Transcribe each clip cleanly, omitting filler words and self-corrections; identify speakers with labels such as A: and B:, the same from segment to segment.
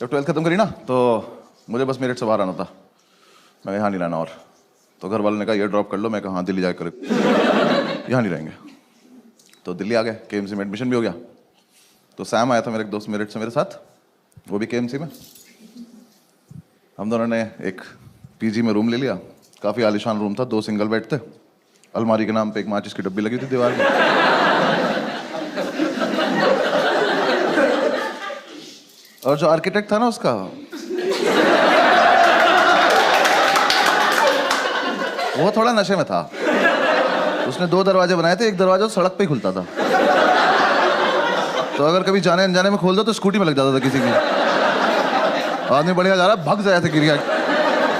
A: जब 12th खत्म करी ना तो मुझे बस मेरिट से बाहर आना था। मैं यहाँ नहीं रहना और तो घर वालों ने कहा ये ड्रॉप कर लो। मैं कहा हाँ दिल्ली जाकर यहाँ नहीं रहेंगे। तो दिल्ली आ गए, KMC में एडमिशन भी हो गया। तो सैम आया था मेरे एक दोस्त मेरिट से मेरे साथ, वो भी KMC में। हम दोनों ने एक PG में रूम ले लिया। काफ़ी आलीशान रूम था, 2 सिंगल बेड थे, अलमारी के नाम पे एक माचिस की डब्बी लगी थी दीवार में। और जो आर्किटेक्ट था ना उसका, वो थोड़ा नशे में था। उसने 2 दरवाजे बनाए थे, एक दरवाजा सड़क पे ही खुलता था, तो अगर कभी जाने अनजाने में खोल दो तो स्कूटी में लग जाता था किसी की। आदमी बढ़िया जा रहा, भग जाया था, गिर गया,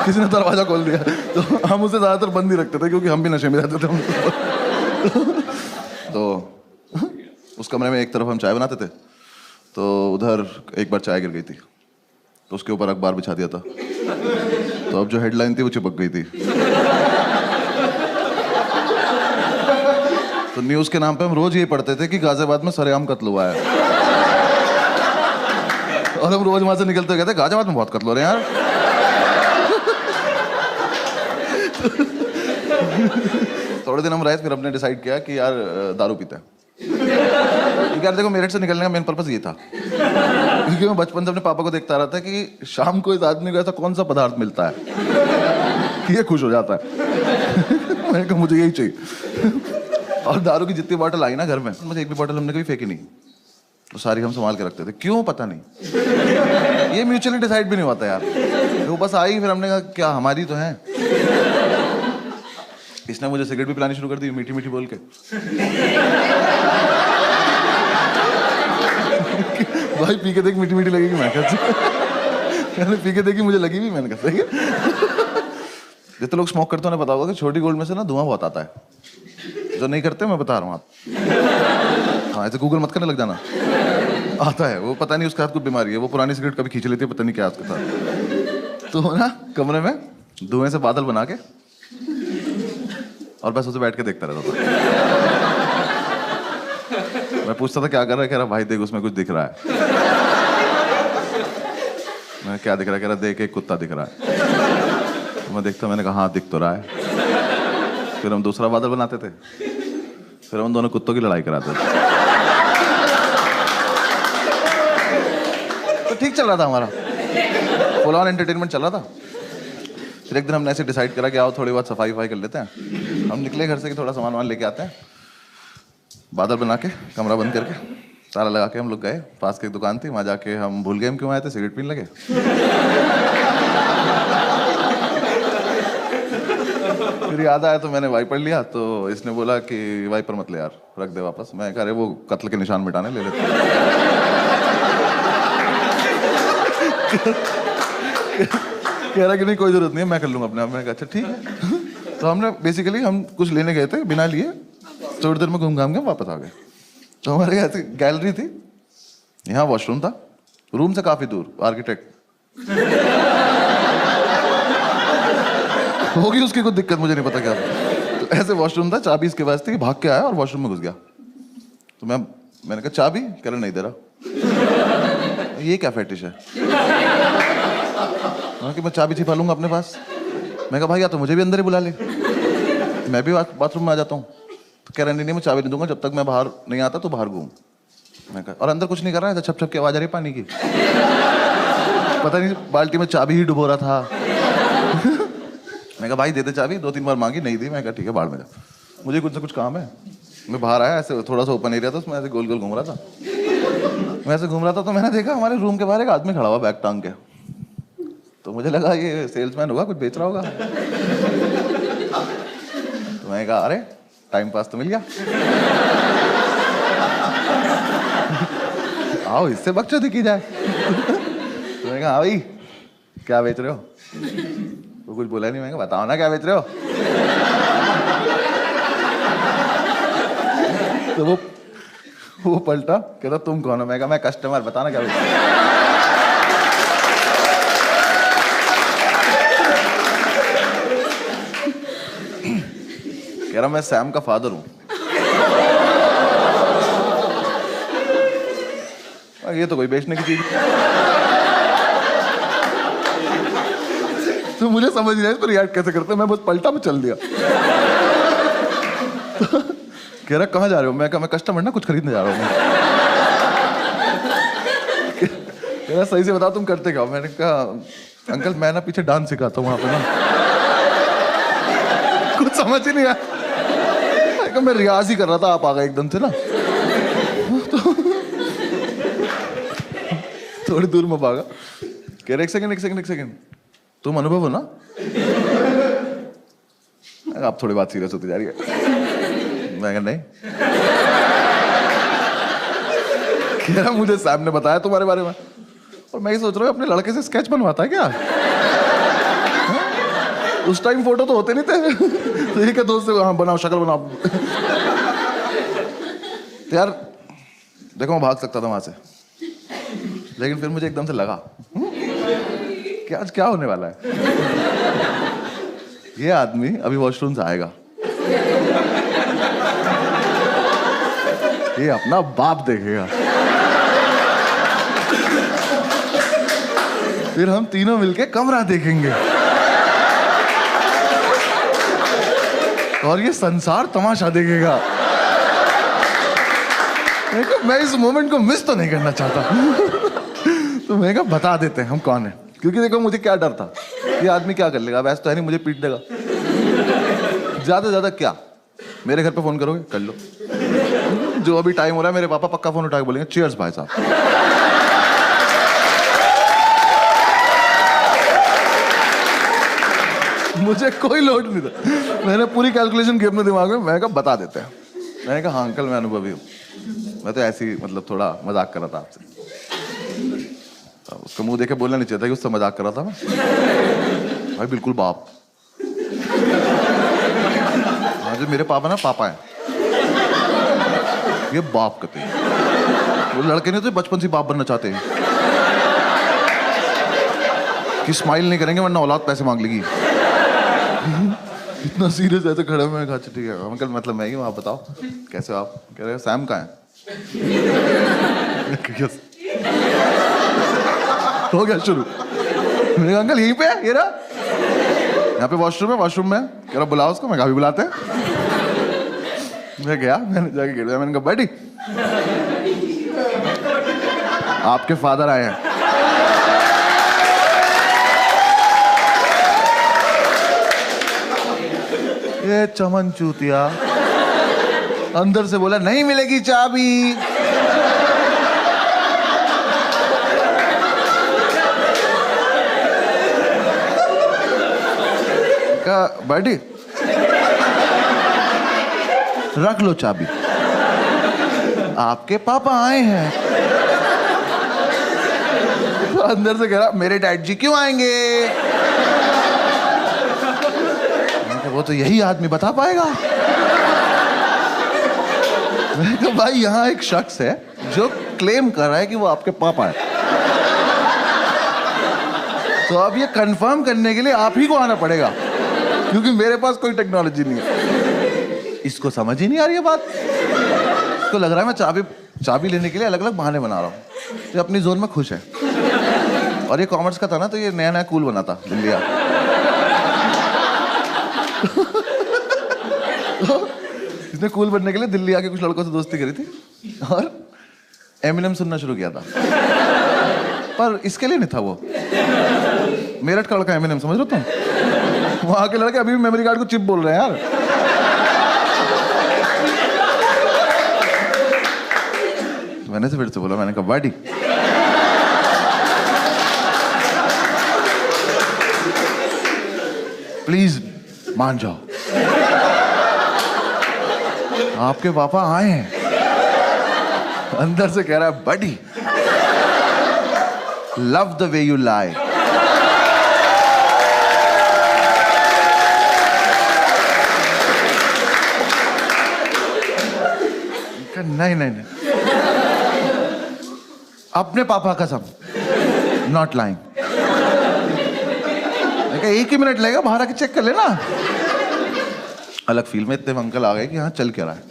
A: किसी ने दरवाजा खोल दिया। तो हम उसे ज्यादातर बंद ही रखते थे क्योंकि हम भी नशे में रहते थे। तो उस कमरे में एक तरफ हम चाय बनाते थे, तो उधर एक बार चाय गिर गई थी, तो उसके ऊपर अखबार बिछा दिया था। तो अब जो हेडलाइन थी वो चिपक गई थी। तो न्यूज़ के नाम पे हम रोज ये पढ़ते थे कि गाजियाबाद में सरेआम कत्ल हुआ है। और हम रोज वहां से निकलते कहते गाजियाबाद में बहुत कत्ल हो रहे हैं यार। थोड़े दिन हम रहे, फिर हमने डिसाइड किया कि यार दारू पीते हैं। क्योंकि यार देखो मेरिट से निकलने का मेन पर्पस ये था, क्योंकि मैं बचपन से अपने पापा को देखता रहा था कि शाम को इस आदमी को ऐसा कौन सा पदार्थ मिलता है कि ये खुश हो जाता है। मैंने कहा मुझे यही चाहिए। और दारू की जितनी बॉटल आई ना घर में, मुझे एक भी बॉटल हमने कभी फेंकी नहीं, तो सारी हम संभाल के रखते थे। क्यों पता नहीं, ये म्यूचुअली डिसाइड भी नहीं होता यार, वो बस आई, फिर हमने कहा क्या हमारी तो है। इसने मुझे सिगरेट भी पिलानी शुरू कर दी, मीठी मीठी बोल के। भाई पी के देख, मीठी मीठी लगेगी। मैं कहते पी के देखी, मुझे लगी भी। मैंने कहा सही है। जितने लोग स्मोक करते हैं उन्हें पता होगा कि छोटी गोल्ड में से ना धुआं बहुत आता है। जो नहीं करते मैं बता रहा हूँ आप। हाँ ऐसे गूगल मत करने लग जाना, आता है वो। पता नहीं उसके हाथ को बीमारी है, वो पुरानी सिगरेट कभी खींच लेती है, पता नहीं क्या उसके साथ। तो ना कमरे में धुएं से बादल बना के और बस उसे बैठ के देखता रहता था। मैं पूछता था क्या कर रहा है, कह रहा भाई देख उसमें कुछ दिख रहा है। मैं क्या दिख रहा है, कह रहा देख एक कुत्ता दिख रहा है। तो मैं देखता, मैंने कहा हाँ दिख तो रहा है। फिर हम दूसरा बादल बनाते थे, फिर हम दोनों कुत्तों की लड़ाई कराते थे। तो ठीक चल रहा था हमारा, फुल ऑन एंटरटेनमेंट चल रहा था। फिर एक दिन हमने ऐसे डिसाइड करा कि आओ थोड़ी बहुत सफाई वफाई कर लेते हैं। हम निकले घर से कि थोड़ा सामान वामान लेके आते हैं। बादल बना के, कमरा बंद करके, ताला लगा के हम लोग गए। पास की एक दुकान थी, वहाँ जाके हम भूल गए हम क्यों आए थे, सिगरेट पीने लगे। फिर याद आया तो मैंने वाइपर लिया, तो इसने बोला कि वाइपर मत ले यार, रख दे वापस। मैं कह रहे वो कत्ल के निशान मिटाने ले लेते। कह रहा कि नहीं कोई जरूरत नहीं है, मैं कर लूंगा अपने आप। मैं कहा अच्छा ठीक है। तो हमने बेसिकली हम कुछ लेने गए थे, बिना लिए थोड़ी देर में घूम घाम के वापस आ गए। तो हमारे ऐसे गैलरी थी, यहाँ वॉशरूम था, रूम से काफी दूर। आर्किटेक्ट होगी उसकी कोई दिक्कत, मुझे नहीं पता क्या था। तो ऐसे वॉशरूम था, चाबी इसके पास थी, भाग के आया और वॉशरूम में घुस गया। तो मैंने कहा चाबी, कह रहा नहीं दे रहा। ये क्या फेटिश है कि मैं चाबी छिपा लूंगा अपने पास। मैं कहा भाई या तो मुझे भी अंदर ही बुला ले, मैं भी बाथरूम में आ जाता हूँ। तो कह रहा नहीं मैं चाबी नहीं दूंगा, जब तक मैं बाहर नहीं आता तो बाहर घूम। मैं कहा और अंदर कुछ नहीं कर रहा है, छप छप की आवाज आ रही है पानी की। पता नहीं बाल्टी में चाबी ही डुबो रहा था। मैं कहा भाई दे दे चाबी, 2-3 बार मांगी, नहीं दी। मैं कहा ठीक है बाहर में जा, मुझे कुछ ना कुछ काम है। मैं बाहर आया, ऐसे थोड़ा सा ओपन एरिया था, उसमें ऐसे गोल गोल घूम रहा था। मैं ऐसे घूम रहा था तो मैंने देखा हमारे रूम के बाहर एक आदमी खड़ा हुआ बैग टांग के। तो मुझे लगा ये सेल्समैन होगा, कुछ बेच रहा होगा। तो मैंने कहा अरे टाइम पास तो मिल गया। आओ इससे बकचोदी की जाए। तो मैंने कहा हाँ भाई क्या बेच रहे हो। वो कुछ बोला नहीं। मैंने कहा बताओ ना क्या बेच रहे हो। तो वो पलटा, कहता तुम कौन हो। मैं कहा मैं कस्टमर, बताना क्या बेच रहे हो। कह रहा मैं सैम का फादर हूं। ये तो कोई बेचने की चीज। मुझे समझ नहीं आया इस पर रिएक्ट कैसे करते हैं। मैं बस पलटा में चल दिया। कह रहा कहाँ जा रहे हो? मैं कहा मैं कस्टमर ना कुछ खरीदने जा रहा हूँ। कह रहा सही से बताओ तुम करते क्या हो? मैंने कहा अंकल मैं ना पीछे डांस सिखाता हूँ वहाँ पे ना। कुछ समझ ही नहीं आया। मैं रियाज ही कर रहा था, आप आ गए एकदम से ना। तो थोड़ी दूर में भागा। कह रहे एक सेकंड तुम अनुभव हो ना? आप थोड़ी बात सीरियस होती जा रही है। मैं नहीं। कह रहा मुझे सैम ने बताया तुम्हारे बारे में, और मैं ही सोच रहा हूँ अपने लड़के से स्केच बनवाता है क्या? उस टाइम फोटो तो होते नहीं थे। तो ये क्या दोस्त से हाँ बनाओ शक्ल बनाओ। तो यार देखो मैं भाग सकता था वहां से, लेकिन फिर मुझे एकदम से लगा कि आज क्या होने वाला है। ये आदमी अभी वॉशरूम से आएगा, ये अपना बाप देखेगा, फिर हम तीनों मिलके कमरा देखेंगे, और ये संसार तमाशा देखेगा। मैं इस मोमेंट को मिस तो नहीं करना चाहता। तो मैं कहा बता देते हैं हम कौन है, क्योंकि देखो मुझे क्या डर था, ये आदमी क्या कर लेगा, वैसे तो है नहीं मुझे पीट देगा। ज्यादा ज्यादा क्या मेरे घर पे फोन करोगे, कर लो। जो अभी टाइम हो रहा है मेरे पापा पक्का फोन उठा के बोलेंगे चीयर्स भाई साहब। मुझे कोई लोड नहीं था। मैंने पूरी कैलकुलेशन की अपने दिमाग में। मैंने कहा बता देते हैं। मैंने कहा हाँ अंकल मैं अनुभवी हूँ, मैं तो ऐसे ही मतलब थोड़ा मजाक कर रहा था आपसे। तो उसको मुंह देखे बोलना नहीं चाहिए था कि उससे मजाक कर रहा था मैं। भाई बिल्कुल बाप। हाँ जो मेरे पापा ना पापा है, ये बाप कहते हैं। वो लड़के नहीं तो बचपन से बाप बनना चाहते हैं कि स्माइल नहीं करेंगे वरना औलाद पैसे मांग लेगी। इतना सीरियस ऐसे खड़े में कहा ठीक है अंकल मतलब मैं ही हूँ, आप बताओ कैसे हो आप? कह रहे सैम कहाँ है? हो गया शुरू। मैंने कहा अंकल यहीं पे है, ये रहा यहाँ पे वॉशरूम में। कह रहा बुलाओ उसको। मैं कहा भी बुलाते हैं। मैं गया, मैंने जाके गिर दिया। मैंने कहा बैठी आपके फादर आए हैं। ये चमन चूतिया अंदर से बोला नहीं मिलेगी चाबी। कहा बैठी रख लो चाबी, आपके पापा आए हैं। तो अंदर से कह रहा मेरे डैड जी क्यों आएंगे? वो तो यही आदमी बता पाएगा। मैंने कहा भाई यहाँ एक शख्स है जो क्लेम कर रहा है कि वो आपके पापा है, तो अब ये कंफर्म करने के लिए आप ही को आना पड़ेगा, क्योंकि मेरे पास कोई टेक्नोलॉजी नहीं है। इसको समझ ही नहीं आ रही है बात। इसको लग रहा है मैं चाबी लेने के लिए अलग अलग बहाने बना रहा हूँ। ये अपनी जोन में खुश है। और ये कॉमर्स का था ना, तो ये नया नया कूल बना था दिल्ली। इसने कूल बनने के लिए दिल्ली आके कुछ लड़कों से दोस्ती करी थी और एमिनेम सुनना शुरू किया था। पर इसके लिए नहीं था वो। मेरठ का लड़का एमिनेम, समझ रहे हो तुम? वहां के लड़के अभी भी मेमोरी कार्ड को चिप बोल रहे हैं यार। मैंने से फिर से बोला, मैंने कहा बाडी प्लीज मान जाओ, आपके पापा आए हैं। अंदर से कह रहा है buddy love the way you lie. नहीं अपने पापा कसम नॉट लाइंग। एक ही मिनट लगेगा, बाहर आके चेक कर लेना। अलग फील में इतने अंकल आ गए कि हाँ चल क्या रहा है।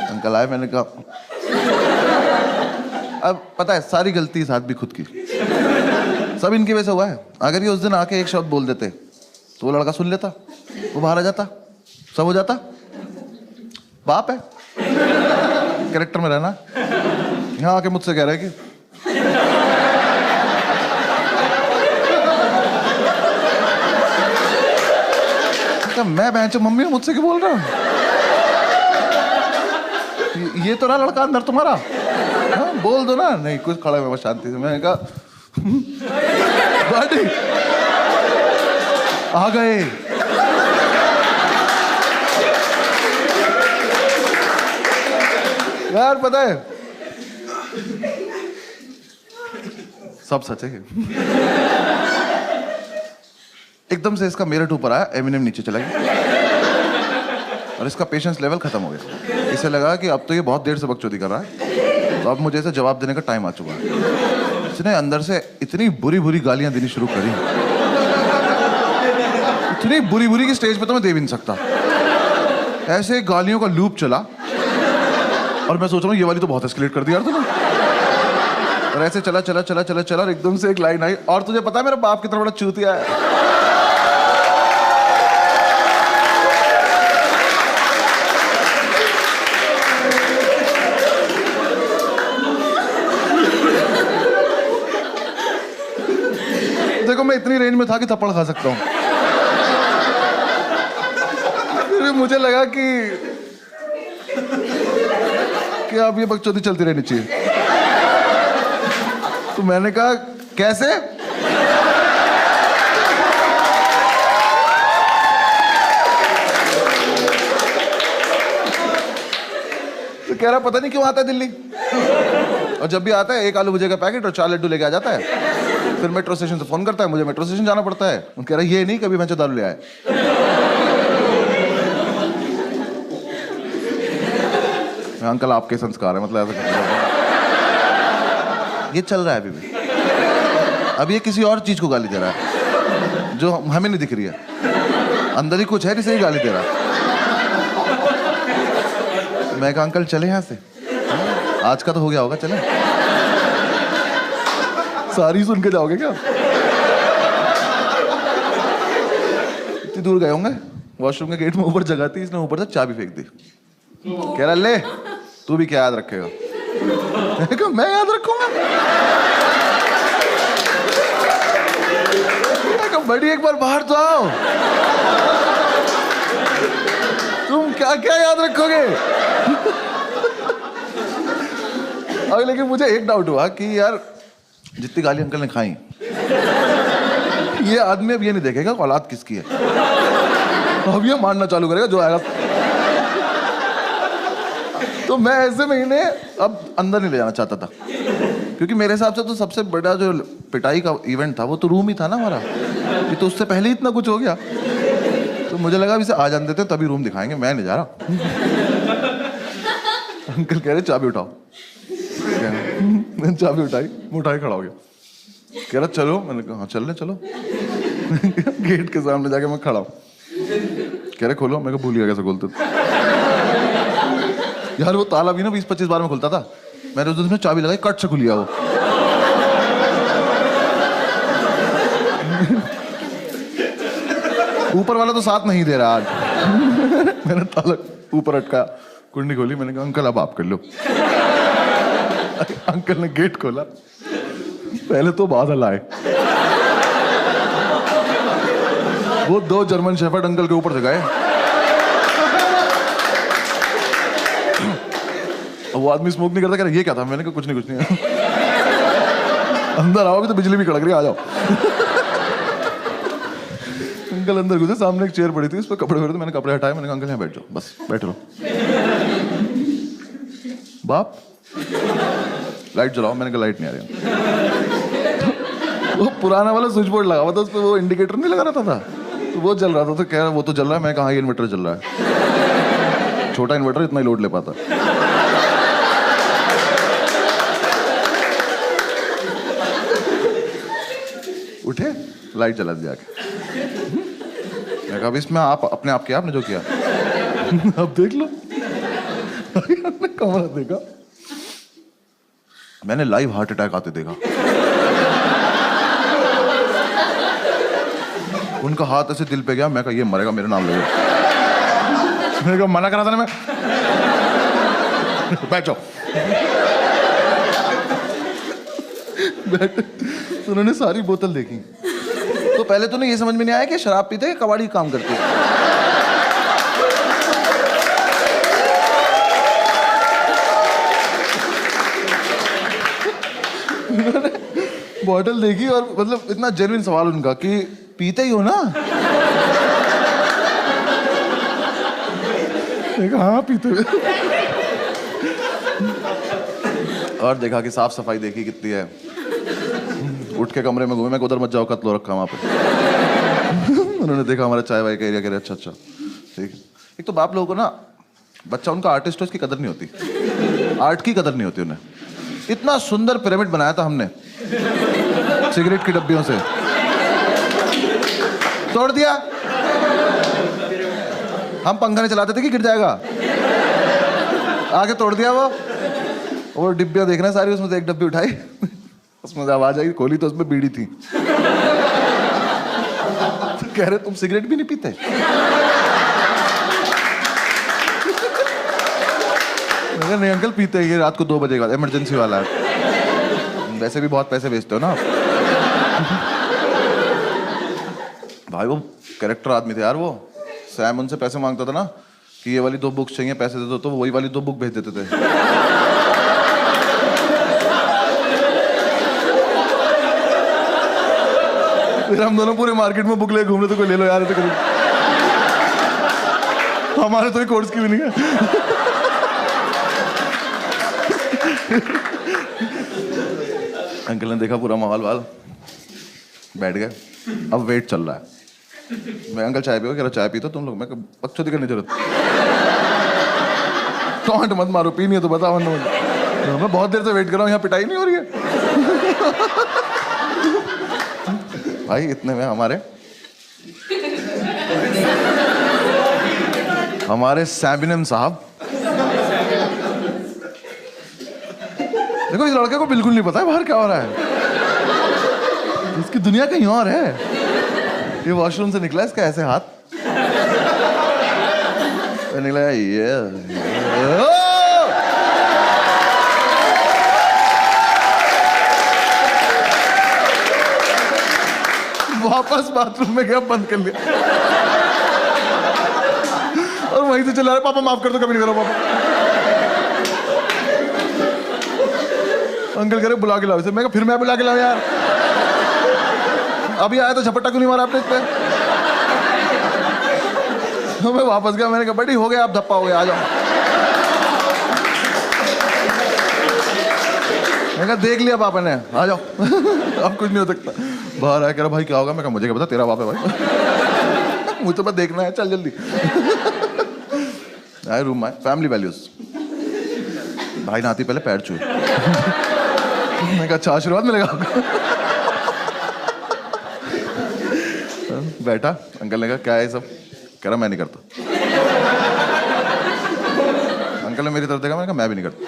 A: अंकल आए, मैंने कहा अब पता है सारी गलती इस आदमी खुद की, सब इनकी वजह से हुआ है। अगर ये उस दिन आके एक शब्द बोल देते तो वो लड़का सुन लेता, वो बाहर आ जाता, सब हो जाता। बाप है, कैरेक्टर में रहना। यहाँ आके मुझसे कह रहा है कि मैं बहन मम्मी मुझसे क्यों बोल रहा हूँ? ये तो रहा लड़का अंदर तुम्हारा। हाँ, बोल दो ना। नहीं, कुछ खड़ा है शांति से। मैंने कहा बॉडी आ गए। यार पता है सब सच है। एकदम से इसका मेरठ ऊपर आया, एमिनेम नीचे चला गया और इसका पेशेंस लेवल खत्म हो गया। इसे लगा कि अब तो ये बहुत देर से बकचोदी कर रहा है, तो अब मुझे इसे जवाब देने का टाइम आ चुका है। इसने अंदर से इतनी बुरी बुरी गालियां देनी शुरू करी, इतनी बुरी बुरी की स्टेज पे तो मैं दे भी नहीं सकता। ऐसे गालियों का लूप चला और मैं सोच रहा हूँ ये वाली तो बहुत एस्केलेट कर दी यार तूने। और ऐसे चला चला चला चला चला और एकदम से एक लाइन आई, और तुझे पता है मेरा बाप कितना बड़ा चूतिया है। देखो मैं इतनी रेंज में था कि थप्पड़ खा सकता हूँ। फिर मुझे लगा कि अब ये बकचोदी चलती रहनी चाहिए। तो मैंने कहा कैसे? तो कह रहा पता नहीं क्यों आता है दिल्ली, और जब भी आता है एक आलू भुजिया का पैकेट और 4 लड्डू लेके आ जाता है। फिर मेट्रो स्टेशन से फोन करता है, मुझे मेट्रो स्टेशन जाना पड़ता है। कह रहा ये नहीं कभी मैं दारू ले आए। अंकल आपके संस्कार है, मतलब ऐसा ये चल रहा है अभी भी। अब ये किसी और चीज को गाली दे रहा है जो हमें नहीं दिख रही है, अंदर ही कुछ है जिसे ही गाली दे रहा है। मैं कहा अंकल चले यहाँ से, आज का तो हो गया होगा, चले। सारी सुन के जाओगे क्या? इतनी दूर गए होंगे, वॉशरूम के गेट में ऊपर जगह थी, इसने ऊपर से चाबी फेंक दी। कह रहा ले तू भी क्या याद रखेगा? मैं याद रखूंगा? बड़ी एक बार बाहर तो आओ, तुम क्या क्या याद रखोगे? अब लेकिन मुझे एक डाउट हुआ कि यार जितनी गाली अंकल ने खाई, ये आदमी अब ये नहीं देखेगा औलाद किसकी है, अब ये मानना चालू करेगा जो आएगा। तो मैं ऐसे महीने अब अंदर नहीं ले जाना चाहता था, क्योंकि मेरे हिसाब से तो सबसे बड़ा जो पिटाई का इवेंट था वो तो रूम ही था ना हमारा, कि तो उससे पहले ही इतना कुछ हो गया। तो मुझे लगा इसे आ जाने देते तभी रूम दिखाएंगे, मैं नहीं जा रहा। अंकल कह रहे चाबी उठाओ, मैंने चाबी उठाई, मैं उठाई खड़ा हो गया। कह रहा चलो, मैंने कहा हाँ चल रहे चलो। गेट के सामने जाके मैं खड़ा हूँ, कह रहे खोलो, मैं भूल गया कैसे खोलते। यार वो ताला भी ना 20-25 बार में खुलता था, मैंने उस दिन चाबी लगाई, कट से खुल गया वो। ऊपर वाला तो साथ नहीं दे रहा आज। मैंने ताला ऊपर अटका, कुंडी खोली, मैंने कहा अंकल अब आप कर लो। अंकल ने गेट खोला, पहले तो बादल आए, वो 2 जर्मन शेफर्ड अंकल के ऊपर से गए। वो आदमी स्मोक नहीं करता, कह रहा ये क्या था? मैंने कहा कुछ नहीं। अंदर आओगे तो बिजली भी कड़क रही, आ जाओ। अंकल अंदर घुसे, सामने एक चेयर पड़ी थी, उस पर कपड़े थे, मैंने कपड़े हटाए, मैंने कहा अंकल यहाँ बैठ जाओ, बस बैठ रहो। बाप लाइट जलाओ, मैंने कहा लाइट नहीं आ रही। वो पुराना वाला स्विच बोर्ड लगा हुआ था, उस पर वो इंडिकेटर नहीं लगा रहता था, तो वो जल रहा था। तो कह रहा वो तो जल रहा है। मैं कहा ये इन्वर्टर जल रहा है, छोटा इन्वर्टर इतना ही लोड ले पाता। उठे, लाइट जला दिया आके। मैं कहा इसमें आप अपने आप किया, आपने जो किया। अब देख लो। कमरा देखा, मैंने लाइव हार्ट अटैक आते देखा। उनका हाथ ऐसे दिल पे गया, मैं कहा ये मरेगा मेरे नाम ले। मैंने कहा मना करा था ना मैं। बैठ जाओ। तो उन्होंने सारी बोतल देखी। तो पहले तो नहीं ये समझ में नहीं आया कि शराब पीते हैं कबाड़ी काम करते हैं। बॉटल देखी और मतलब इतना जेन्युइन सवाल उनका कि पीते ही हो ना? हाँ पीते हुए। और देखा कि साफ सफाई देखी कितनी है। उठ के कमरे में घूमे, मैं उधर मत जाओ कत्ल हो रखा वहां पे। उन्होंने देखा हमारा चाय वाय का एरिया, कह रहे अच्छा ठीक। एक तो बाप लोगों को ना, बच्चा उनका आर्टिस्ट हो इसकी कदर नहीं होती, आर्ट की कदर नहीं होती उन्हें। इतना सुंदर पिरामिड बनाया था हमने सिगरेट की डब्बियों से, तोड़ दिया। हम पंखा नहीं चलाते थे कि गिर जाएगा, आगे तोड़ दिया वो डिब्बियां देखना सारी, उसमें से एक डब्बी उठाई, उसमें से आवाज आई, खोली तो उसमें बीड़ी थी। तो कह रहे तुम सिगरेट भी नहीं पीते? नहीं अंकल पीते हैं, ये रात को 2 बजे का इमरजेंसी वाला है। वैसे भी बहुत पैसे बेचते हो ना भाई। वो कैरेक्टर आदमी थे यार वो। सैम उनसे पैसे मांगता था ना कि ये वाली 2 बुक्स चाहिए, पैसे दे दो, तो वही वाली 2 बुक भेज देते थे। फिर हम दोनों पूरे मार्केट में बुक ले घूम रहे थे, कोई ले लो यार, तो हमारे तो कोर्स की भी नहीं है। अंकल ने देखा पूरा माहौल वाल, बैठ गए। अब वेट चल रहा है। मैं अंकल चाय पियो, कह रहा चाय पी तो तुम लोग। मैं बच्चों दिखने जरूरत टॉन्ट मत मारो, पी नहीं है तो बताओ। मैं बहुत देर से वेट कर रहा हूँ, यहाँ पिटाई नहीं हो रही है। भाई इतने में हमारे सैबिनम साहब, देखो इस लड़के को बिल्कुल नहीं पता है बाहर क्या हो रहा है, इसकी दुनिया कहीं और है। ये वॉशरूम से निकला इसका ऐसे हाथ निकला, ये वापस बाथरूम में गया, बंद कर लिया और वहीं से चला रहा, पापा माफ कर दो, कभी नहीं करो पापा। अंकल कह रहे बुला के लाओ इसे। मैं फिर मैं बुला के लाऊं यार, अभी आया तो झपट्टा क्यों नहीं मारा आपने इस पे? तो मैं वापस गया, मैंने कहा बड़ी हो गया, आप धप्पा हो गया, आ जाओ। मैं कहा देख लिया पापा ने, आ जाओ। अब कुछ नहीं हो सकता। बाहर आया, कह रहा भाई क्या होगा? मैं कहा मुझे क्या पता, तेरा बाप है भाई। मुझे तो बस देखना है, चल जल्दी। आए रूम में, फैमिली वैल्यूज। भाई नहाती पहले पैर छुए। मैं कहा अच्छा आशीर्वाद मिलेगा आपको। बैठा, अंकल ने कहा क्या है सब? कह रहा मैं नहीं करता। अंकल ने मेरी तरफ देखा, मैंने कहा मैं भी नहीं करता।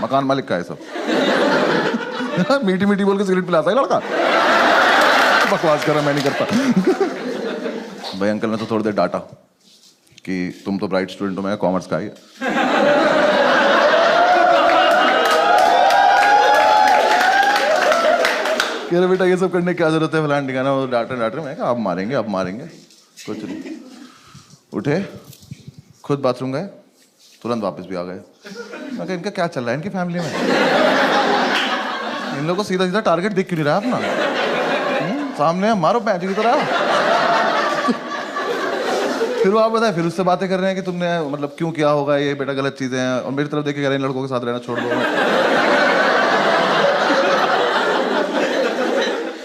A: मकान मालिक का है सब। मीठी मीठी बोल के सिगरेट पिलाता है लड़का, बकवास कर रहा, मैं नहीं करता। भाई अंकल ने तो थोड़ी देर डांटा कि तुम तो ब्राइट स्टूडेंट हो, मैं कॉमर्स का ही है। कह रहे बेटा ये सब करने की क्या जरूरत है, फलान ठिकाना। वो डांट रहे। मैं कहा अब मारेंगे कुछ नहीं। उठे, खुद बाथरूम गए, तुरंत वापस भी आ गए। मैं कहा इनका क्या चल रहा है इनकी फैमिली में? इन लोगों को सीधा सीधा टारगेट दिख क्यों नहीं रहा अपना? सामने मारो पैंच की तरह। फिर वो आप बताए, फिर उससे बातें कर रहे हैं कि तुमने मतलब क्यों किया होगा ये, बेटा गलत चीजें हैं। और मेरी तरफ देख के कह रहे हैं लड़कों के साथ रहना छोड़ दो।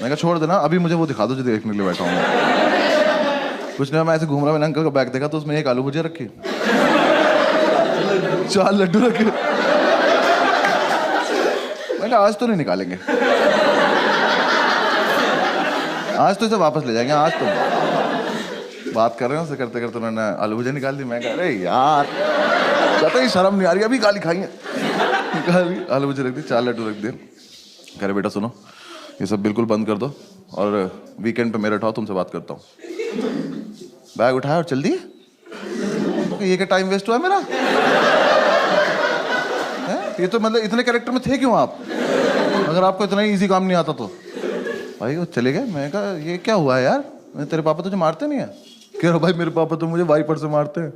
A: मैं कहा छोड़ देना, अभी मुझे वो दिखा दो जो देखने के लिए बैठा हूँ। कुछ नहीं, मैं ऐसे घूम रहा, मैंने अंकल का बैग देखा तो उसमें 1 आलू भुजिया रखी, 4 लड्डू रखे। मैंने कहा आज तो नहीं निकालेंगे, आज तो इसे वापस ले जाएंगे। आज तो बात कर रहे हैं उससे, करते करते उन्होंने आलू भुजिया निकाल दी। मैं कह अरे यार कहते ही शर्म नहीं आ रही, अभी गाली खाई है। आलू भुजिया रख दी, 4 लड्डू रख दिए। कह रहे बेटा सुनो, ये सब बिल्कुल बंद कर दो, और वीकेंड पे मेरठ आओ, तुमसे बात करता हूँ। बैग उठाया और चल दिए। तो ये क्या टाइम वेस्ट हुआ मेरा है? ये तो मतलब इतने कैरेक्टर में थे क्यों आप, अगर आपको इतना ही इजी काम नहीं आता तो। भाई वो चले गए। मैं कहा ये क्या हुआ है यार, तेरे पापा तुझे मारते नहीं है? कह रहा भाई मेरे पापा तो मुझे वाइपर से मारते हैं।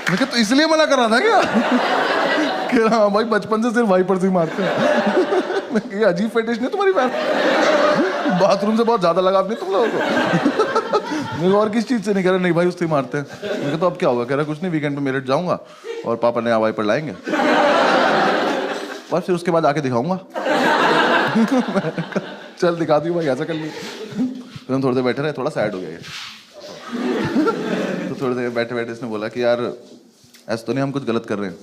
A: मैं तो इसलिए मना कर रहा था क्या? कह रहा हाँ भाई बचपन से सिर्फ वाइपर से ही मारते हैं। ये अजीब फेटिश नहीं तुम्हारी बहन, बाथरूम से बहुत ज्यादा लगाव नहीं तुम लोगों को? मैं और किस चीज से नहीं, कह रहा नहीं भाई उससे ही मारते हैं। मैं तो अब क्या होगा? कह रहा कुछ नहीं, वीकेंड पे मेरठ जाऊंगा और पापा नया वाइपर लाएंगे और फिर उसके बाद आके दिखाऊंगा। चल दिखा दी भाई, ऐसा कर ली। तो हम थोड़ी देर बैठे रहे, थोड़ा सैड हो गया ये। तो थोड़ी देर बैठे बैठे इसने बोला कि यार ऐसा तो नहीं हम कुछ गलत कर रहे हैं।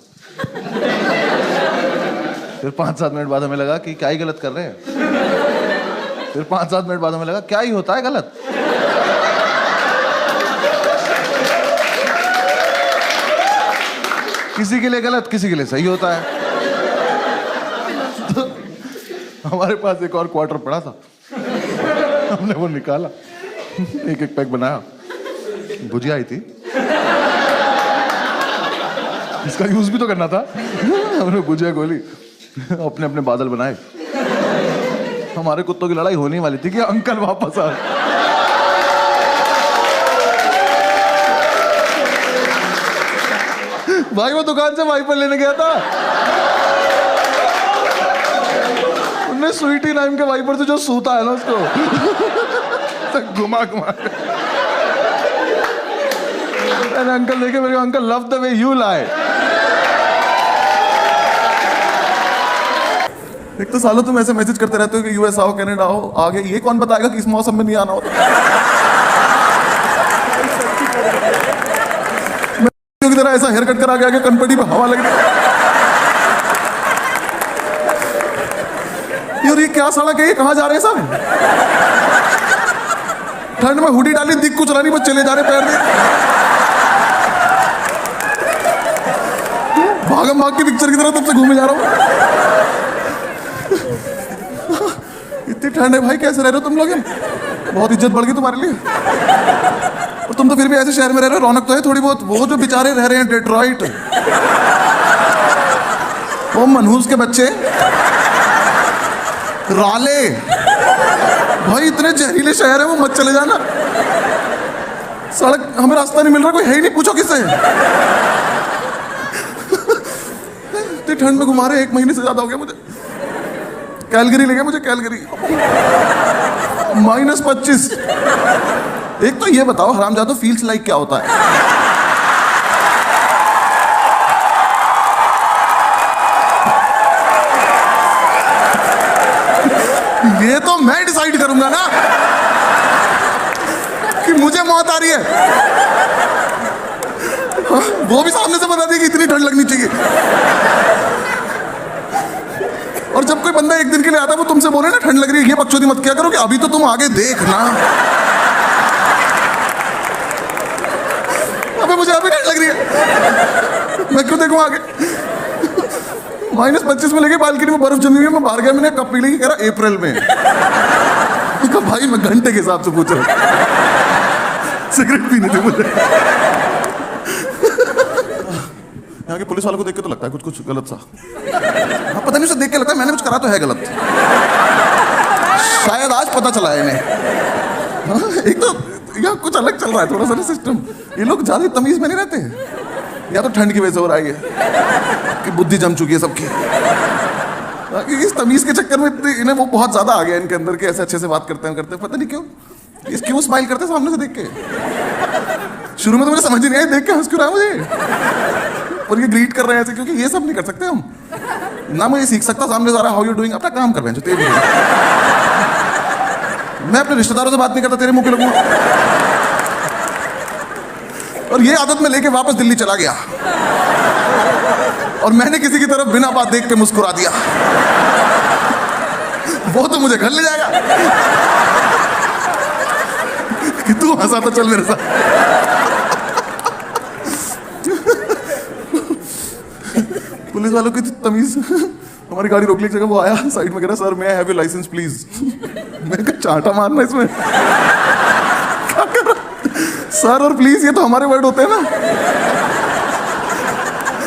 A: फिर 5-7 मिनट बाद हमें लगा कि क्या ही गलत कर रहे हैं। फिर 5-7 मिनट बाद हमें लगा क्या ही होता है गलत। किसी के लिए गलत, किसी के लिए सही होता है। तो हमारे पास एक और क्वार्टर पड़ा था, हमने वो निकाला, एक एक पैक बनाया, भुजिया आई थी, इसका यूज भी तो करना था। हमने भुजिया गोली, अपने अपने बादल बनाए। हमारे कुत्तों की लड़ाई होने वाली थी कि अंकल वापस आ। भाई वो दुकान से वाइपर लेने गया था, उनने स्वीटी नाम के वाइपर से जो सूता है ना उसको घुमा घुमा। अंकल देखे मेरे, uncle love the way you लाई। एक तो सालों तुम ऐसे मैसेज करते रहते हो कि यूएस आओ, कनाडा आओ, आगे ये कौन बताएगा कि इस मौसम में नहीं आना होता। की तरह ऐसा हेयर कट करा गया कि कनपटी पे हवा लग रही। यार ये क्या सड़क है, ये कहां जा रहे हैं सब? ठंड में हुडी डाली, दिख कुछ रहा नहीं, बस चले जा रहे पैर दे। भागम भाग की पिक्चर की तरह तब से घूमे जा रहा हूं। इतनी ठंड है भाई, कैसे रह रहे हो तुम लोग? बहुत इज्जत बढ़ गई तुम्हारे लिए। और तुम तो फिर भी ऐसे शहर में रह रहे हो, रौनक तो है थोड़ी बहुत। वो जो बेचारे रह रहे हैं डेट्रॉइट, वो मनहूस के बच्चे, राले, भाई इतने जहरीले शहर है वो, मत चले जाना। सड़क हमें रास्ता नहीं मिल रहा, कोई है ही नहीं, पूछो किससे। इतनी ठंड में घुमा रहे, 1 महीने से ज्यादा हो गया मुझे। कैलगरी ले गया मुझे, कैलगरी -25। एक तो ये बताओ हरामजादो, फील्स लाइक क्या होता है? ये तो मैं डिसाइड करूंगा ना कि मुझे मौत आ रही है। वो भी सामने से बता दी कि इतनी ठंड लगनी चाहिए। और जब कोई बंदा एक दिन के लिए आता है, वो तुमसे बोले ना ठंड लग रही है, ये बकचोदी मत क्या करो कि अभी तो तुम आगे देखना। अबे मुझे अभी ठंड लग रही है, मैं क्यों देखूं आगे? -25 में लेके बालकनी में बर्फ जमी हुई है, मैं बाहर गया, मैंने कब पी लेगी? कह रहा अप्रैल में। तो भाई मैं घंटे के हिसाब से पूछ रहा हूं, सिगरेट पीने थे मुझे। यहाँ के पुलिस वालों को देख के तो लगता है कुछ कुछ गलत सा। हाँ पता नहीं, उसे देख के लगता है मैंने कुछ करा तो है गलत। शायद आज पता चला है इन्हें। एक तो यहाँ कुछ अलग चल रहा है थोड़ा सा सिस्टम। ये लोग ज्यादा तमीज में नहीं रहते, या तो ठंड की वजह से हो रहा है कि बुद्धि जम चुकी है सबकी। इस तमीज के चक्कर में इन्हें वो बहुत ज्यादा आ गया इनके अंदर के, ऐसे अच्छे से बात करते हैं पता नहीं क्यों। क्यों स्माइल करते सामने से देख के? शुरू में तो मुझे समझ ही नहीं आया, देख के हंस क्यों रहा है मुझे। और ये ग्रीट कर रहे हैं ऐसे, क्योंकि ये सब नहीं कर सकते हम ना। मैं ये सीख सकता सामने जा रहा हाउ यू डूइंग, अपना काम कर रहे हैं। मैं अपने रिश्तेदारों से बात नहीं करता, तेरे मुंह के लगूं। और ये आदत में लेके वापस दिल्ली चला गया, और मैंने किसी की तरफ बिना बात देख के मुस्कुरा दिया। वो तो मुझे घर ले जाएगा कि तू हंसा तो चल मेरे साथ। पुलिस वालों की तमीज। हमारी गाड़ी रोक ली जगह, वो आया साइड में कह रहा सर मैं हैव योर लाइसेंस प्लीज। मैं कहा चांटा मारना इसमें क्या कर रहा सर, और प्लीज ये तो हमारे वर्ड होते हैं ना।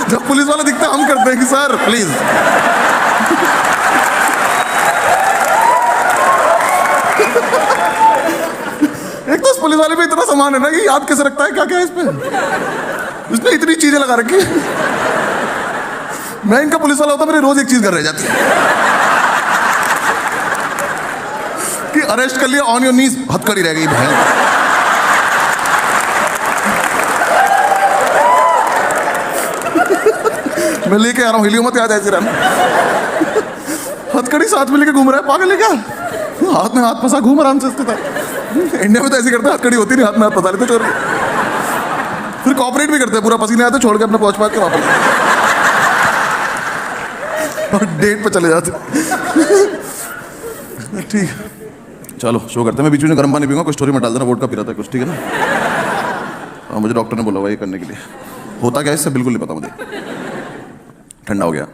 A: जब पुलिस वाला दिखता है हम करते हैं कि सर प्लीज। एक तो इस पुलिस वाले पे इतना सामान है ना कि याद कैसे रखता है क्या क्या है इस पे। उसने इतनी चीजें लगा रखी। मैं इनका पुलिस वाला होता मेरे रोज एक चीज कर रह जाती कि अरेस्ट कर लिया ऑन योर नीज, हथकड़ी रह गई बहन। मैं लेके आ रहा हूँ, हिलियो मत याद ऐसे रहना। हथकड़ी साथ में लेके घूम रहा है, पागल है क्या? हाथ में हाथ फंसा घूम आराम से। इंडिया में तो ऐसे करते हैं, हथकड़ी होती नहीं, हाथ में हाथ फंसा लेते चोर। फिर कॉपरेट भी करते हैं, पूरा पसीने आते छोड़ के अपने पहुंच पात के वापस और डेट पे चले जाते। ठीक चलो शो करते हैं। मैं बीच में गर्म पानी पीऊंगा, कुछ स्टोरी में डाल देना, वोट का पी रहा था कुछ, ठीक है ना? और मुझे डॉक्टर ने बोला हुआ ये करने के लिए। होता क्या इससे बिल्कुल नहीं पता मुझे। ठंडा हो गया।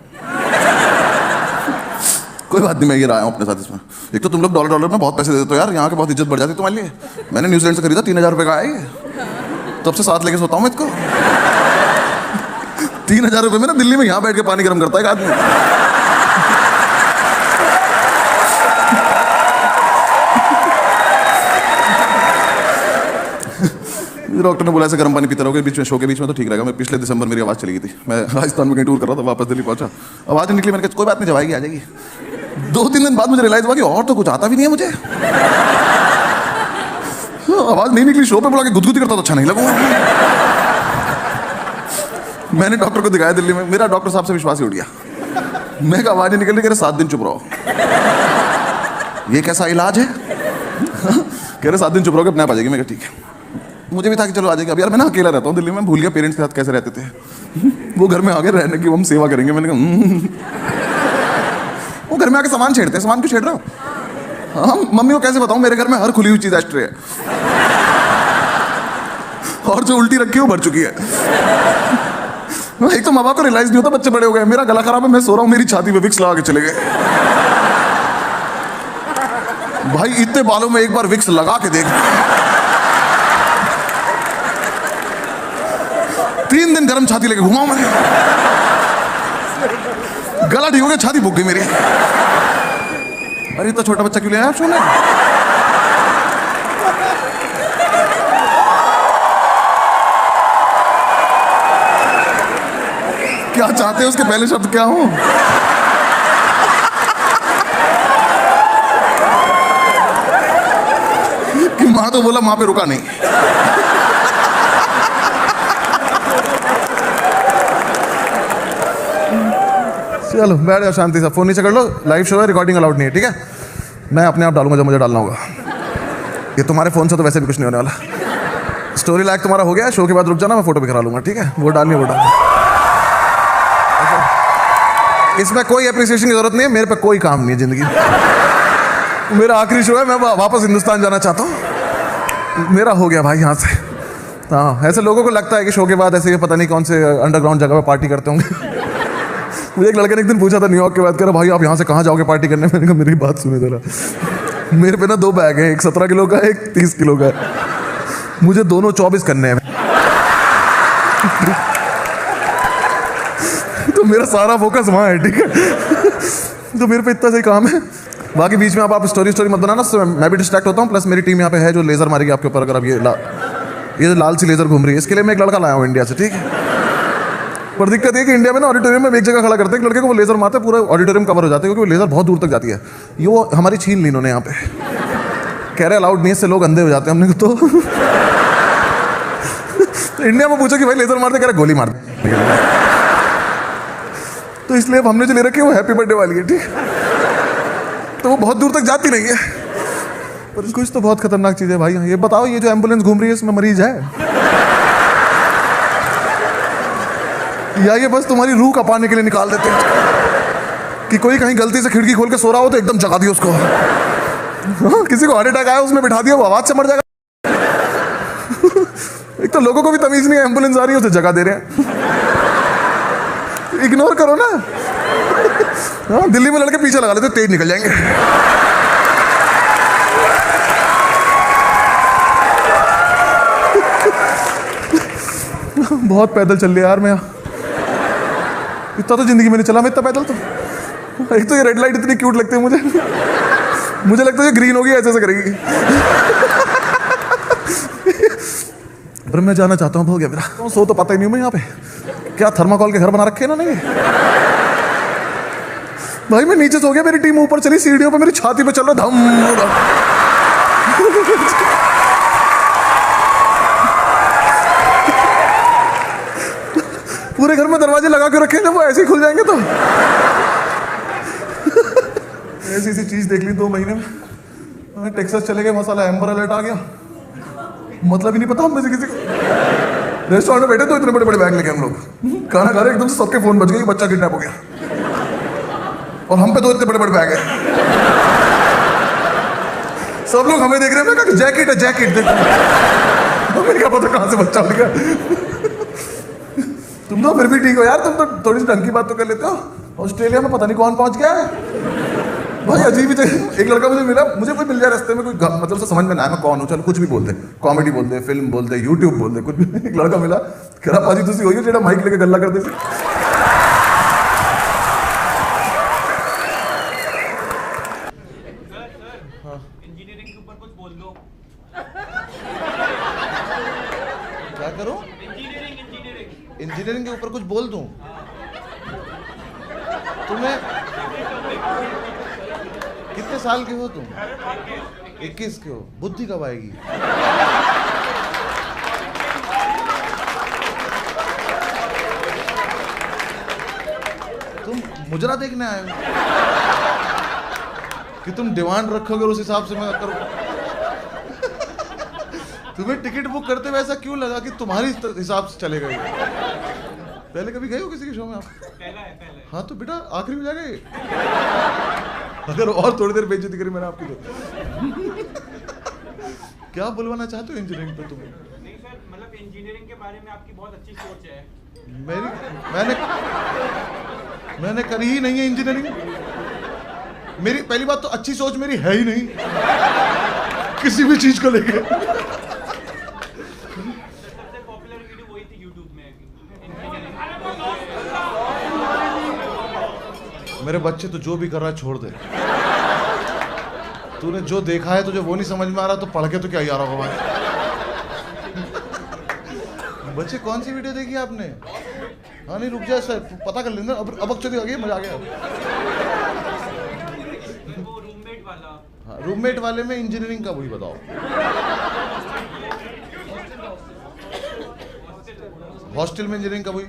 A: कोई बात नहीं, मैं ये आया हूँ अपने साथ इसमें। एक तो तुम लोग डॉलर में बहुत पैसे देते हो यार, यहाँ के बहुत इज्जत बढ़ जाती है तुम्हारे लिए। मैंने न्यूजीलैंड से खरीदा, 3000 रुपये का आया ये, तब से साथ लेके सोता हूँ मैं इसको। 3000 रुपये में ना दिल्ली में यहाँ बैठ के पानी गर्म करता है एक आदमी। डॉक्टर ने बोला ऐसे गर्म पानी पीते रहोगे बीच में, शो के बीच में तो ठीक रहेगा। मैं पिछले दिसंबर मेरी आवाज़ चली गई थी, मैं राजस्थान में कहीं टूर कर रहा था, वापस दिल्ली पहुंचा, आवाज़ नहीं निकली। मैंने कहा कोई बात नहीं, जब आएगी आ जाएगी। 2-3 दिन बाद मुझे रियलाइज हुआ कि और तो कुछ आता भी नहीं है मुझे। आवाज़ नहीं निकली, शो पे बुला के गुदगुदी करता तो अच्छा नहीं लगूंगा। मैंने डॉक्टर को दिखाया दिल्ली में, मेरा डॉक्टर साहब से विश्वास ही उठ गया। मैं आवाज़ नहीं निकल रही, कह रहे 7 दिन चुप रहो। ये कैसा इलाज है? कह रहे 7 दिन चुप रहोगे अपने आप आ जाएगी। मैं कहा ठीक है। मुझे भी था कि चलो आ जाएगा। अब यार मैं ना अकेला रहता हूँ दिल्ली में, भूल गया पेरेंट्स के साथ कैसे रहते थे। वो घर में आगे रहने की हम सेवा करेंगे। मैंने कहा वो घर में आके सामान छेड़ते हैं, सामान क्यों छेड़ रहे हो? हाँ मम्मी को कैसे बताऊँ, मेरे घर में हर खुली हुई चीज एस्ट्रे है, और जो उल्टी रखी है वो भर चुकी है। एक तो माँ बाप को रियलाइज नहीं होता, बच्चे बड़े हो गए। मेरा गला खराब है, मैं सो रहा हूँ, मेरी छाती पे विक्स लगा के चले गए। भाई इतने बालों में एक बार विक्स लगा के देख। 3 दिन गर्म छाती लेके घुमाऊं मैं, गला ठीक हो गया, छाती भूख गई मेरी। अरे इतना छोटा बच्चा क्यों ले आया आप? सुने क्या चाहते हैं, उसके पहले शब्द क्या हो? कि मां तो बोला, मां पे रुका नहीं। चलो बैठ जाओ शांति से, फोन नीचे कर लो, लाइव शो है, रिकॉर्डिंग अलाउड नहीं है, ठीक है? मैं अपने आप डालूंगा जब मुझे डालना होगा। ये तुम्हारे फोन से तो वैसे भी कुछ नहीं होने वाला। स्टोरी लाइक तुम्हारा हो गया, शो के बाद रुक जाना, मैं फोटो भी करा लूंगा, ठीक है? वो डालनी है, वो डालनी। इसमें कोई अप्रिसिएशन की जरूरत नहीं है, मेरे पे कोई काम नहीं है जिंदगी में। मेरा आखिरी शो है, मैं वापस हिंदुस्तान जाना चाहता हूँ। मेरा हो गया भाई यहाँ से। हाँ ऐसे लोगों को लगता है कि शो के बाद ऐसे पता नहीं कौन से अंडरग्राउंड जगह पे पार्टी करते होंगे। मुझे एक लड़के ने एक दिन पूछा था न्यूयॉर्क के बाद, कह रहा भाई आप यहाँ से कहाँ जाओगे पार्टी करने? मैंने कहा मेरी बात सुने जरा, मेरे पे ना 2 बैग है, एक 17 किलो का है, एक 30 किलो का है, मुझे दोनों 24 करने हैं। तो मेरा सारा फोकस वहाँ है, ठीक है? तो मेरे पे इतना सही काम है। बाकी बीच में आप स्टोरी मत बनाना, मैं भी डिस्ट्रैक्ट होता हूँ। प्लस मेरी टीम यहाँ पे है जो लेजर मारेगी आपके ऊपर, अगर अब ये जो लाल सी लेजर घूम रही है, इसके लिए मैं एक लड़का लाया हूँ इंडिया से, ठीक है? पर दिक्कत है कि इंडिया में ना ऑडिटोरियम में एक जगह खड़ा करते हैं लड़के को, वो लेजर मारते हैं, पूरा ऑडिटोरियम कवर हो जाता है, क्योंकि वो लेजर बहुत दूर तक जाती है। ये वो हमारी छीन ली इन्होंने यहाँ पे, कह रहे अलाउड नहीं है, इससे लोग अंधे हो जाते हैं। हमने तो इंडिया में पूछा कि भाई लेजर मारते, कह रहे गोली मारते। तो इसलिए अब हमने जो ले रखी है वो हैप्पी बर्थडे वाली है, ठीक? तो वो बहुत दूर तक जाती नहीं है, पर कुछ तो बहुत खतरनाक चीज है भाई। ये बताओ, ये जो एम्बुलेंस घूम रही है इसमें मरीज है, या ये बस तुम्हारी रूह का पाने के लिए निकाल देते हैं कि कोई कहीं गलती से खिड़की खोल के सो रहा हो तो एकदम जगा दिया उसको। किसी को हार्ट अटैक आया, उसमें बिठा दिया, वो आवाज से मर जाएगा। एक तो लोगों को भी तमीज नहीं है, एम्बुलेंस आ रही है उसे जगा दे रहे हैं। इग्नोर करो ना। हाँ, दिल्ली में लड़के पीछे लगा लेते, तेज निकल जाएंगे। बहुत पैदल चल लिया यार मैं। इतना तो जिंदगी में नहीं चला मैं इतना पैदल तो। एक तो ये रेड लाइट इतनी क्यूट लगती है मुझे। मुझे लगता है ये ग्रीन होगी ऐसे ऐसे करेगी। पर मैं जाना चाहता हूँ, हो गया मेरा। सो तो पता ही नहीं हूँ मैं यहाँ पे क्या थर्माकोल के घर बना रखे हैं ना। नहीं भाई मैं नीचे सो गया, मेरी टीम ऊपर चली सीढ़ियों पे, मेरी छाती पे चल रहा धम। पूरे घर में दरवाजे लगा के रखे हैं, जब वो ऐसे ही खुल जाएंगे तो। ऐसी ऐसी चीज देख ली 2 महीने में। टेक्सास चले गए, वहां साला एम्बर अलर्ट आ गया, मतलब ही नहीं पता हम में से किसी को। रेस्टोरेंट में बैठे तो इतने बड़े बड़े बैग लेके हम लोग खाना खा रहे, एकदम से सबके फोन बज गए कि बच्चा किडनैप हो गया, और हम पे तो इतने बड़े बड़े बैग है। सब लोग हमें देख रहे हैं, मैं कहा जैकेट है जैकेट देख। हमें क्या पता कहां से बच्चा हो गया। तुम तो फिर भी ठीक हो यार, तुम तो थोड़ी सी ढंग की बात तो कर लेते हो। ऑस्ट्रेलिया में पता नहीं कौन पहुंच गया है भाई, अजीब ही। एक लड़का मुझे मिला, मुझे कोई मिल जाए रास्ते में, कोई मतलब से समझ में ना आया मैं कौन हूँ, चलो कुछ भी बोलते, कॉमेडी बोलते, फिल्म बोलते, यूट्यूब बोलते, कुछ भी। एक लड़का मिला, कह रहा पाजी तुसी होइए जेड़ा माइक लेके गल्ला करते थे।
B: इंजीनियरिंग के ऊपर कुछ बोल दो।
A: क्या करूं? इंजीनियरिंग के ऊपर कुछ बोल दूं? तुम्हें कितने साल के हो तुम? 21 के हो। बुद्धि कब आएगी? तुम मुजरा देखने आए हो कि तुम डिमांड रखोगे और उस हिसाब से मैं करूँ? तुम्हें टिकट बुक करते हुए ऐसा क्यों लगा कि तुम्हारी हिसाब से चले गए? पहले कभी गए हो किसी के शो में आप?
B: पहले।
A: हाँ तो बेटा आखिरी में जा गए। अगर और थोड़ी देर बेइज्जती करी मैंने आपकी तो। क्या बुलवाना चाहते हो इंजीनियरिंग पे तुम्हें?
B: नहीं सर, मतलब इंजीनियरिंग के बारे में आपकी बहुत अच्छी सोच है।
A: मैंने करी ही नहीं है इंजीनियरिंग। मेरी पहली बात तो अच्छी सोच मेरी है ही नहीं किसी भी चीज को लेकर।
B: सबसे पॉपुलर वीडियो वही थी यूट्यूब में।
A: मेरे बच्चे तो जो भी कर रहा है छोड़ दे। तूने जो देखा है तुझे वो नहीं समझ में आ रहा तो पढ़ के तो क्या ही आ रहा होगा भाई। बच्चे कौन सी वीडियो देखी आपने? हाँ नहीं रुक जाए सर, पता कर लेना। अब चली आ गई, मजा आ गया।
B: वो रूममेट वाला।
A: हाँ रूममेट वाले में इंजीनियरिंग का वही बताओ। हॉस्टल में इंजीनियरिंग का वही।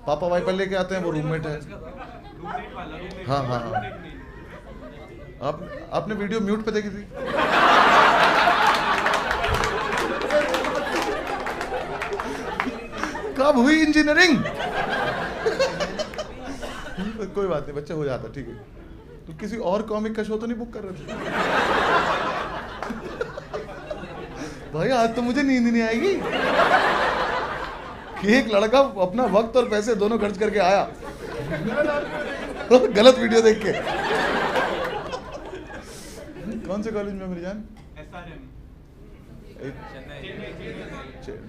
A: पापा वाइपर लेके आते हैं, वो रूममेट है। हाँ हाँ हाँ। आपने वीडियो म्यूट पे देखी थी? कब हुई इंजीनियरिंग? कोई बात नहीं, बच्चा हो जाता, ठीक है। तो किसी और कॉमिक का शो तो नहीं बुक कर रहे थे? भाई आज तो मुझे नींद नहीं आएगी कि एक लड़का अपना वक्त और पैसे दोनों खर्च करके आया गलत वीडियो देख के। कौन से कॉलेज में मेरी जान?
B: SRM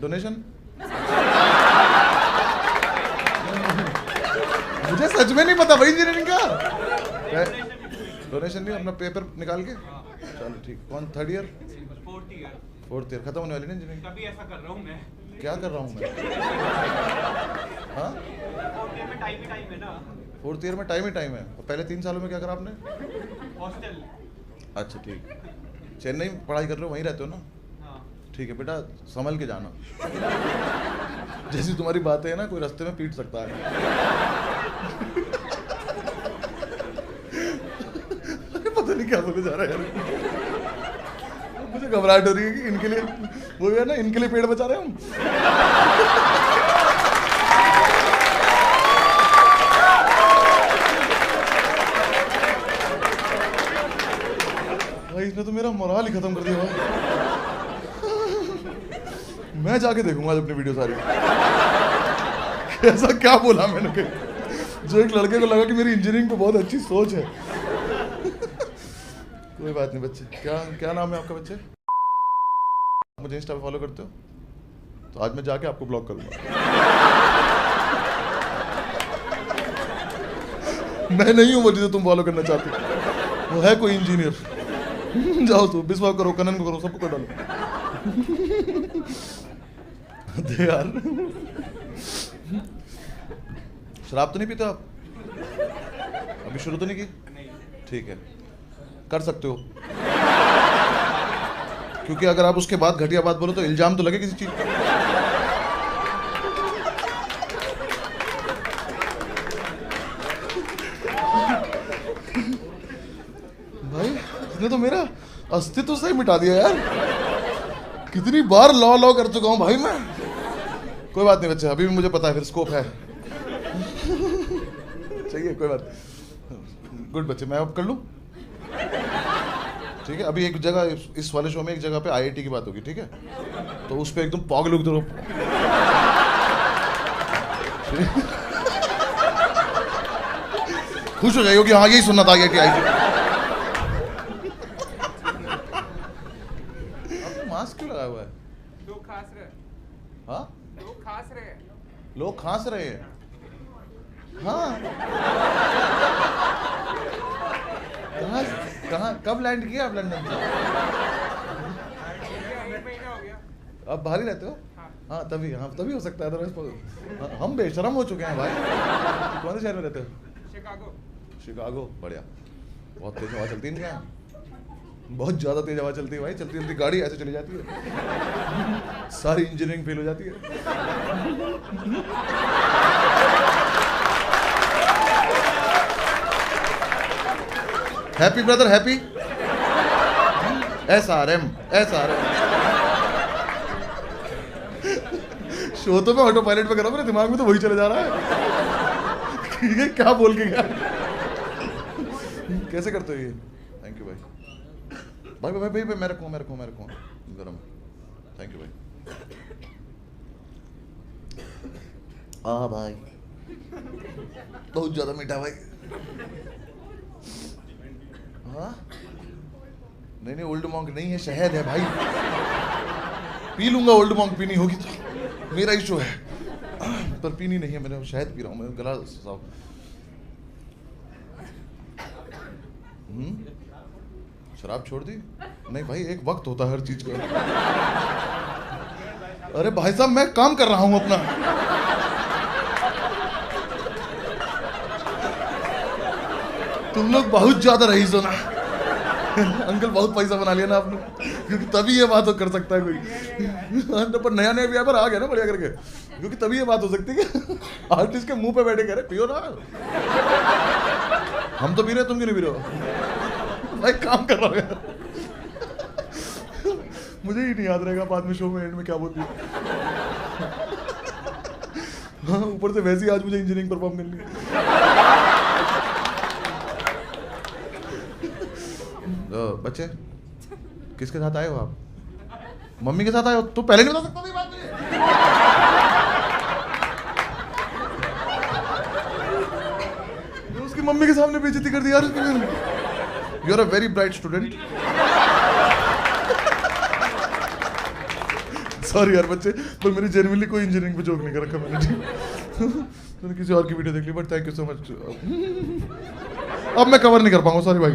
A: donation? मुझे सच में नहीं पता भाई इंजीनियरिंग का। डोनेशन नहीं, अपना पेपर निकाल के। चलो ठीक। कौन 3rd ईयर? 4th ईयर खत्म होने वाली ना इंजीनियरिंग?
B: तभी ऐसा कर रहा हूँ मैं।
A: क्या कर रहा हूँ मैं? हाँ
B: 4th ईयर में टाइम ही टाइम है ना।
A: 4th ईयर में टाइम ही टाइम है। और पहले 3 सालों में क्या करा आपने?
B: हॉस्टल।
A: अच्छा ठीक। चेन्नई में पढ़ाई कर रहे हो, वहीं रहते हो ना?
B: हाँ।
A: ठीक है बेटा, संभल के जाना। जैसी तुम्हारी बातें है ना, कोई रास्ते में पीट सकता है। पता नहीं क्या बोले जा रहा है यार। मुझे घबराहट हो रही है कि इनके लिए वो है ना, इनके लिए पेड़ बचा रहे हैं हम। भाई इसने तो मेरा मोराल ही खत्म कर दिया भाई। मैं जाके देखूंगा आज अपनी वीडियो सारी ऐसा क्या बोला मैंने कि जो एक लड़के को लगा कि मेरी इंजीनियरिंग पे बहुत अच्छी सोच है। कोई बात नहीं बच्चे। क्या क्या नाम है आपका बच्चे? मुझे इंस्टा पे फॉलो करते हो तो आज मैं जाके आपको ब्लॉक करूंगा। मैं नहीं हूं वो जिसे तुम फॉलो करना चाहते हो, वो है कोई इंजीनियर। जाओ तो बिस्वा करो, कनन को करो, सबको कर डालो। दे यार, शराब तो नहीं पीते आप? अभी शुरू तो नहीं की? ठीक है, कर सकते हो, क्योंकि अगर आप उसके बाद घटिया बात बोलो तो इल्जाम तो लगे किसी चीज का। भाई इसने तो मेरा अस्तित्व से ही मिटा दिया यार। कितनी बार लॉ लॉ कर चुका हूं भाई मैं। कोई बात नहीं बच्चे, अभी भी मुझे पता है फिर स्कोप है। चाहिए, कोई बात। गुड बच्चे, मैं अब कर लूं? ठीक है, अभी एक जगह इस वाले शो में एक जगह पे आईआईटी की बात होगी, ठीक है? तो उस पे एकदम पागल की तरह खुश हो जाएगी कि हाँ यही सुनना था आईआईटी। आपने मास्क क्यों लगाया हुआ है?
B: लोग खास रहे।
A: हाँ,
B: लोग खास रहे।
A: लोग खांस रहे हैं। हाँ, कहाँ कहाँ कब लैंड किया आप लंदन से?
B: 1 महीना हो गया।
A: आप बाहर ही रहते हो? हाँ तभी, हाँ तभी हो सकता है, अदरवाइज हम बेशरम हो चुके हैं भाई। कौन से शहर में रहते हो?
B: शिकागो।
A: शिकागो, बढ़िया। बहुत तेज हवा चलती है इनके यहाँ, बहुत ज़्यादा तेज हवा चलती है भाई। चलती चलती गाड़ी ऐसे चली जाती है, सारी इंजीनियरिंग फेल हो जाती है। Happy brother happy. SRM SRM। Show तो मैं ऑटो पायलट पे कर रहा हूँ, मेरे दिमाग में तो वही चले जा रहा है। ये क्या बोल के गया? कैसे करते हो ये? थैंक यू भाई। भाई भाई भाई, मैं रखूँ गरम। थैंक यू भाई। भाई बहुत ज्यादा मीठा भाई। हाँ नहीं, ओल्ड मॉन्क नहीं है, शहद है भाई। पी लूंगा, ओल्ड मॉन्क पीनी होगी तो मेरा इशू है, पर पीनी नहीं है। मैंने शहद पी रहा हूँ, मैं गला साफ। शराब छोड़ दी? नहीं भाई, एक वक्त होता है हर चीज का। अरे भाई साहब, मैं काम कर रहा हूं अपना। तुम लोग बहुत ज्यादा रईस हो ना। अंकल बहुत पैसा बना लिया ना आपने, क्योंकि तभी ये बात हो कर सकता है कोई। पर नया नया व्यापार आ गया ना बढ़िया करके, क्योंकि तभी ये बात हो सकती है कि आर्टिस्ट के मुंह पे बैठे कह रहे पियो ना। हम तो पी रहे, तुम क्यों नहीं पी रहे हो? भाई काम कर रहा हूँ यार। मुझे ही नहीं याद रहेगा बाद में शो में एंड में क्या बोलती है। हाँ, ऊपर से वैसे ही आज मुझे इंजीनियरिंग परफॉर्म करनी है। बच्चे किसके साथ आए हो आप? मम्मी के साथ आए हो? तो पहले नहीं बता सकता था बात मुझे। उसकी मम्मी के सामने बेइज्जती कर दी यार। You are a very bright student. Sorry यार बच्चे, पर मेरी जेन्युइनली कोई इंजीनियरिंग पे जोक नहीं कर रखा मैंने। मैंने किसी और की वीडियो देख ली, but thank you so much. अब मैं कवर नहीं कर पाऊंगा, सॉरी भाई।